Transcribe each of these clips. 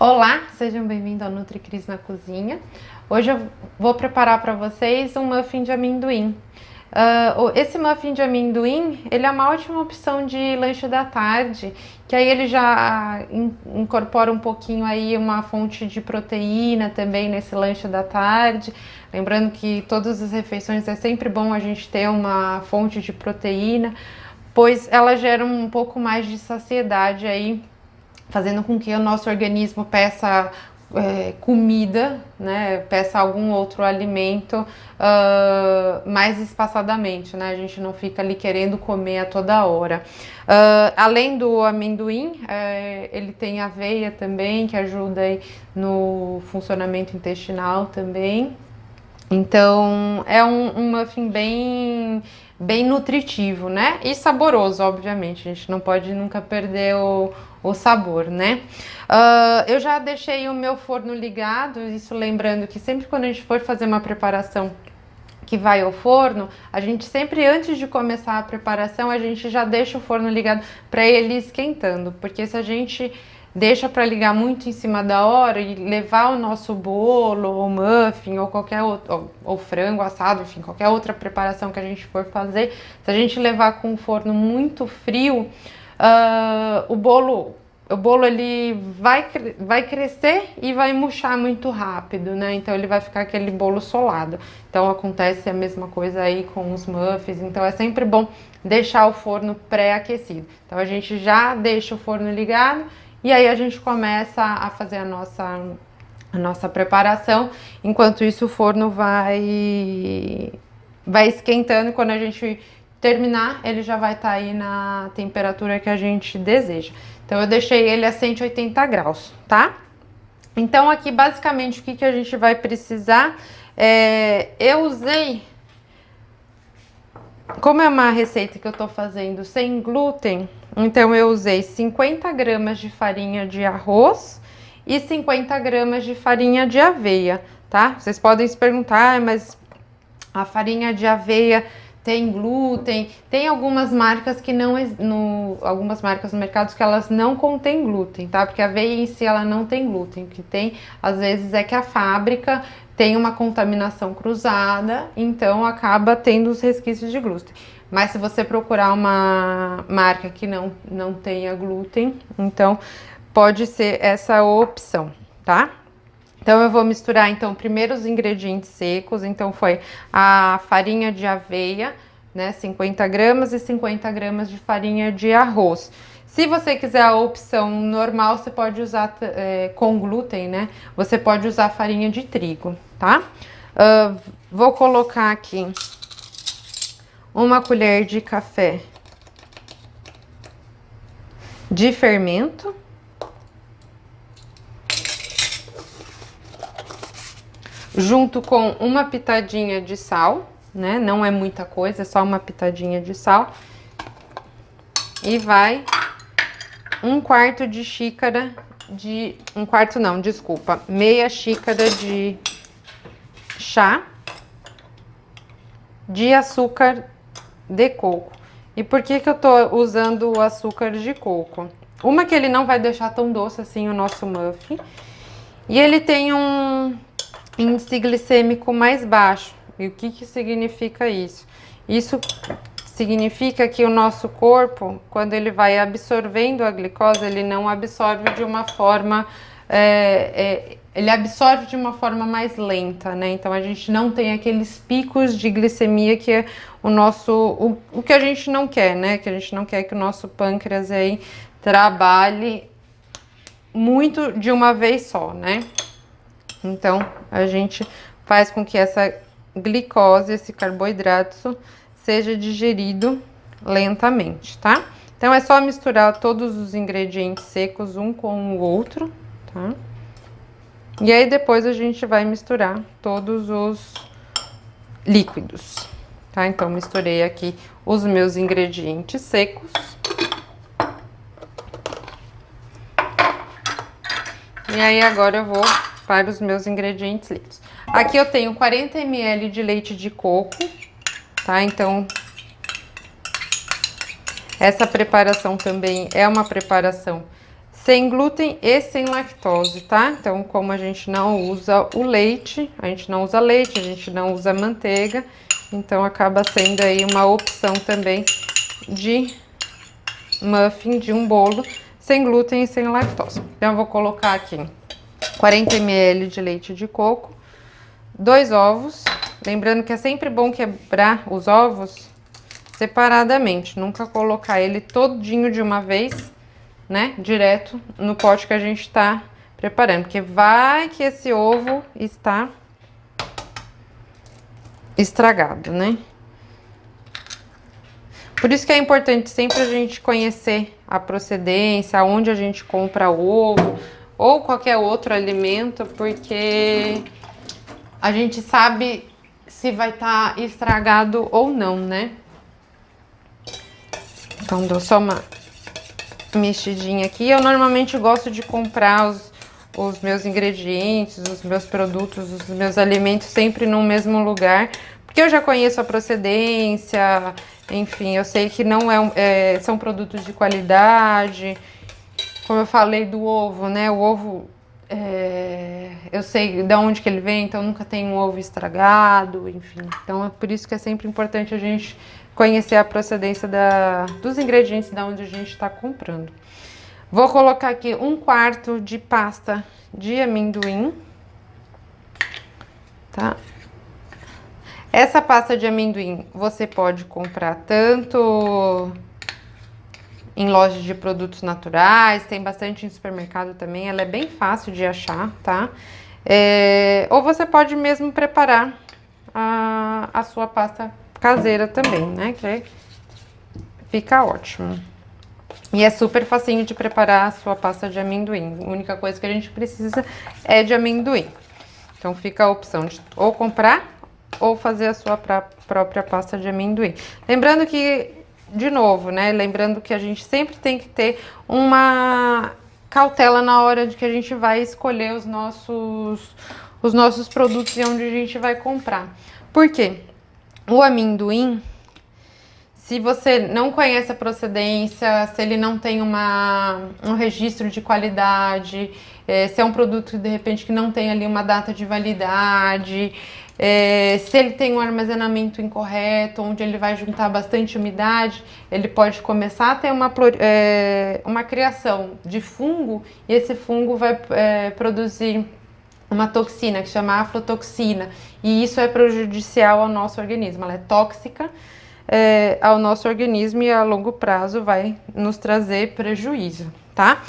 Olá, sejam bem-vindos ao NutriCris na Cozinha. Hoje eu vou preparar para vocês um muffin de amendoim. Esse muffin de amendoim, ele é uma ótima opção de lanche da tarde, que aí ele já incorpora um pouquinho aí uma fonte de proteína também nesse lanche da tarde. Lembrando que todas as refeições é sempre bom a gente ter uma fonte de proteína, pois ela gera um pouco mais de saciedade aí, fazendo com que o nosso organismo peça comida, né, peça algum outro alimento mais espaçadamente, né, a gente não fica ali querendo comer a toda hora. Além do amendoim, ele tem aveia também, que ajuda aí no funcionamento intestinal também. Então, é um muffin bem nutritivo, né? E saboroso, obviamente. A gente não pode nunca perder o sabor, né? Eu já deixei o meu forno ligado, isso lembrando que sempre quando a gente for fazer uma preparação que vai ao forno, a gente sempre, antes de começar a preparação, a gente já deixa o forno ligado para ele ir esquentando, porque se a gente deixa para ligar muito em cima da hora e levar o nosso bolo, ou muffin, ou qualquer outro, ou frango assado, enfim, qualquer outra preparação que a gente for fazer, se a gente levar com o forno muito frio, o bolo ele vai crescer e vai murchar muito rápido, né? Então ele vai ficar aquele bolo solado. Então acontece a mesma coisa aí com os muffins. Então é sempre bom deixar o forno pré-aquecido. Então a gente já deixa o forno ligado e aí a gente começa a fazer a nossa preparação. Enquanto isso o forno vai esquentando, e quando a gente terminar, ele já vai estar aí na temperatura que a gente deseja. Então eu deixei ele a 180 graus, tá? Então aqui basicamente o que a gente vai precisar eu usei, como é uma receita que eu tô fazendo sem glúten, então eu usei 50 gramas de farinha de arroz e 50 gramas de farinha de aveia, tá? Vocês podem se perguntar, mas a farinha de aveia tem glúten? Tem algumas marcas que não, algumas marcas no mercado que elas não contêm glúten, tá? Porque a aveia em si ela não tem glúten. O que tem, às vezes, é que a fábrica tem uma contaminação cruzada, então acaba tendo os resquícios de glúten. Mas se você procurar uma marca que não tenha glúten, então pode ser essa opção, tá? Então eu vou misturar então primeiro os ingredientes secos, então foi a farinha de aveia, né, 50 gramas e 50 gramas de farinha de arroz. Se você quiser a opção normal, você pode usar com glúten, né, você pode usar farinha de trigo, tá? Vou colocar aqui uma colher de café de fermento. Junto com uma pitadinha de sal, né? Não é muita coisa, é só uma pitadinha de sal. E vai um quarto de xícara de... Um quarto não, desculpa. Meia xícara de chá de açúcar de coco. E por que eu tô usando o açúcar de coco? Uma que ele não vai deixar tão doce assim o nosso muffin. E ele tem um índice glicêmico mais baixo. E o que significa isso? Isso significa que o nosso corpo, quando ele vai absorvendo a glicose, ele não absorve de uma forma... ele absorve de uma forma mais lenta, né? Então a gente não tem aqueles picos de glicemia que é o que a gente não quer, né? Que a gente não quer que o nosso pâncreas aí trabalhe muito de uma vez só, né? Então, a gente faz com que essa glicose, esse carboidrato, seja digerido lentamente, tá? Então, é só misturar todos os ingredientes secos um com o outro, tá? E aí, depois a gente vai misturar todos os líquidos, tá? Então, misturei aqui os meus ingredientes secos. E aí, agora eu vou para os meus ingredientes líquidos. Aqui eu tenho 40 ml de leite de coco, tá? Então, essa preparação também é uma preparação sem glúten e sem lactose, tá? Então, como a gente não usa o leite, a gente não usa leite, a gente não usa manteiga, então acaba sendo aí uma opção também de muffin, de um bolo sem glúten e sem lactose. Então, eu vou colocar aqui 40 ml de leite de coco, 2 ovos, lembrando que é sempre bom quebrar os ovos separadamente, nunca colocar ele todinho de uma vez, né, direto no pote que a gente tá preparando, porque vai que esse ovo está estragado, né? Por isso que é importante sempre a gente conhecer a procedência, onde a gente compra ovo ou qualquer outro alimento, porque a gente sabe se vai estar estragado ou não, né? Então, dou só uma mexidinha aqui. Eu normalmente gosto de comprar os meus ingredientes, os meus produtos, os meus alimentos sempre no mesmo lugar, porque eu já conheço a procedência, enfim, eu sei que não são produtos de qualidade. Como eu falei do ovo, né? O ovo, eu sei de onde que ele vem, então nunca tem um ovo estragado, enfim. Então é por isso que é sempre importante a gente conhecer a procedência dos ingredientes da onde a gente está comprando. Vou colocar aqui 1/4 de pasta de amendoim, tá? Essa pasta de amendoim você pode comprar tanto em lojas de produtos naturais, tem bastante em supermercado também, ela é bem fácil de achar, tá? Ou você pode mesmo preparar a sua pasta caseira também, né? Que fica ótimo. E é super facinho de preparar a sua pasta de amendoim. A única coisa que a gente precisa é de amendoim. Então fica a opção de ou comprar ou fazer a sua própria pasta de amendoim. Lembrando que, de novo, né? Lembrando que a gente sempre tem que ter uma cautela na hora de que a gente vai escolher os nossos produtos e onde a gente vai comprar. Por quê? O amendoim, se você não conhece a procedência, se ele não tem um registro de qualidade, se é um produto de repente que não tem ali uma data de validade, se ele tem um armazenamento incorreto, onde ele vai juntar bastante umidade, ele pode começar a ter uma criação de fungo, e esse fungo vai produzir uma toxina que chama aflotoxina, e isso é prejudicial ao nosso organismo, ela é tóxica ao nosso organismo e a longo prazo vai nos trazer prejuízo, tá?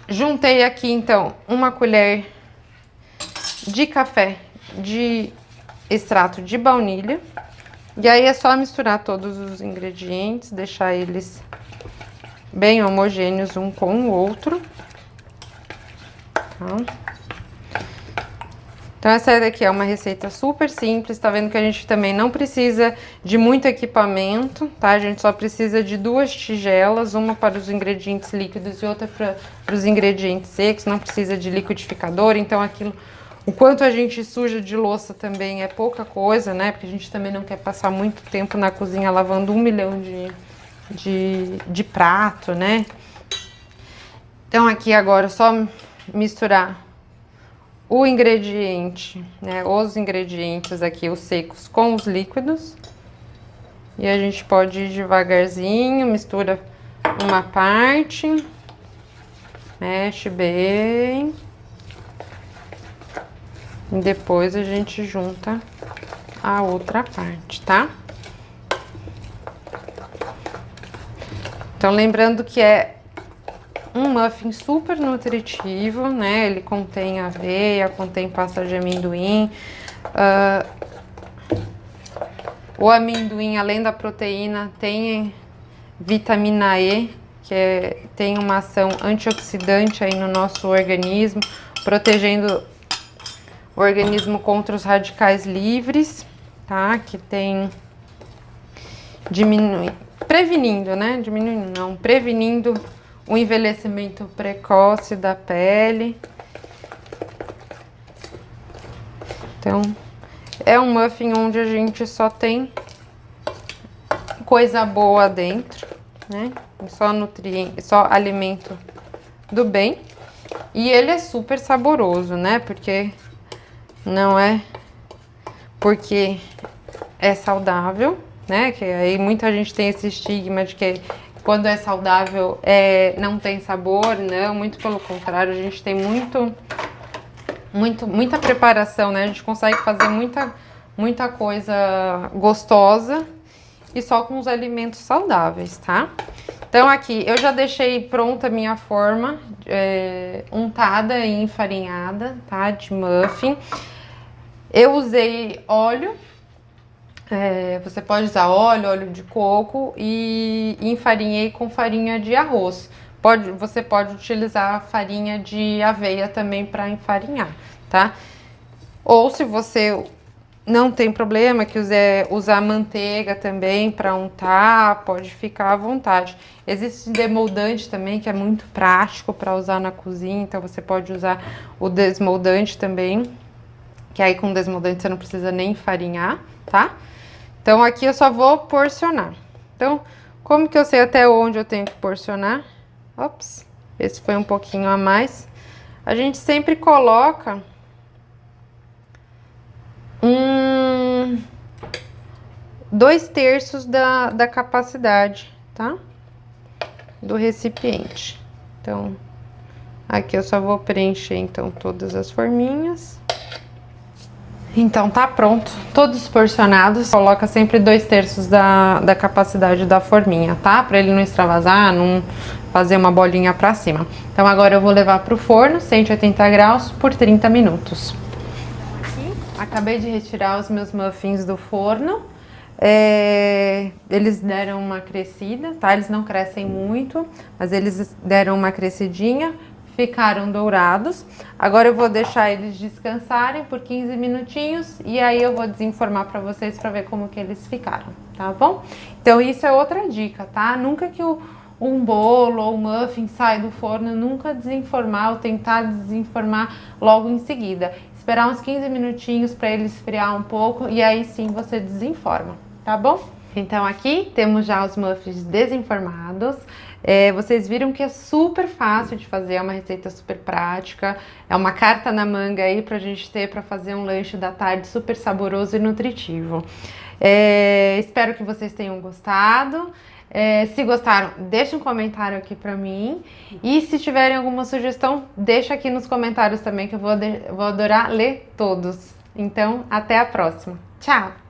Juntei aqui então 1 colher de café de extrato de baunilha, e aí é só misturar todos os ingredientes, deixar eles bem homogêneos um com o outro, tá? Então, essa daqui é uma receita super simples, tá vendo que a gente também não precisa de muito equipamento, tá? A gente só precisa de 2 tigelas, uma para os ingredientes líquidos e outra para os ingredientes secos, não precisa de liquidificador, então aquilo, o quanto a gente suja de louça também é pouca coisa, né? Porque a gente também não quer passar muito tempo na cozinha lavando 1 milhão de prato, né? Então, aqui agora é só misturar o ingrediente, né, os ingredientes aqui, os secos com os líquidos. E a gente pode ir devagarzinho, mistura uma parte, mexe bem. E depois a gente junta a outra parte, tá? Então, lembrando que é um muffin super nutritivo, né? Ele contém aveia, contém pasta de amendoim. O amendoim, além da proteína, tem vitamina E, que tem uma ação antioxidante aí no nosso organismo, protegendo o organismo contra os radicais livres, tá? Que tem prevenindo, né? Diminuindo, não, prevenindo o envelhecimento precoce da pele. Então, é um muffin onde a gente só tem coisa boa dentro, né? Só nutriente, só alimento do bem. E ele é super saboroso, né? Porque não é porque é saudável, né? Que aí muita gente tem esse estigma de que quando é saudável não tem sabor, não, muito pelo contrário, a gente tem muita preparação, né? A gente consegue fazer muita coisa gostosa e só com os alimentos saudáveis, tá? Então aqui eu já deixei pronta a minha forma untada e enfarinhada, tá? De muffin. Eu usei óleo, você pode usar óleo de coco e enfarinhei com farinha de arroz. Você pode utilizar farinha de aveia também para enfarinhar, tá? Ou se você não tem problema, quiser usar manteiga também para untar, pode ficar à vontade. Existe demoldante também, que é muito prático para usar na cozinha, então você pode usar o desmoldante também, que aí com desmoldante você não precisa nem enfarinhar, tá? Então aqui eu só vou porcionar. Então, como que eu sei até onde eu tenho que porcionar? Ops, esse foi um pouquinho a mais. A gente sempre coloca 2/3 da capacidade, tá? Do recipiente. Então, aqui eu só vou preencher, então, todas as forminhas. Então, tá pronto. Todos porcionados. Coloca sempre 2/3 da capacidade da forminha, tá? Pra ele não extravasar, não fazer uma bolinha pra cima. Então, agora eu vou levar pro forno, 180 graus, por 30 minutos. Aqui, acabei de retirar os meus muffins do forno. Eles deram uma crescida, tá? Eles não crescem muito, mas eles deram uma crescidinha, ficaram dourados. Agora eu vou deixar eles descansarem por 15 minutinhos e aí eu vou desenformar para vocês para ver como que eles ficaram, tá bom? Então isso é outra dica, tá? Nunca que um bolo ou um muffin sai do forno, nunca desenformar ou tentar desenformar logo em seguida. Esperar uns 15 minutinhos para ele esfriar um pouco e aí sim você desenforma, tá bom? Então aqui temos já os muffins desenformados. Vocês viram que é super fácil de fazer, é uma receita super prática, é uma carta na manga aí pra gente ter para fazer um lanche da tarde super saboroso e nutritivo. Espero que vocês tenham gostado. Se gostaram, deixa um comentário aqui pra mim. E se tiverem alguma sugestão, deixa aqui nos comentários também que eu vou adorar ler todos. Então, até a próxima. Tchau!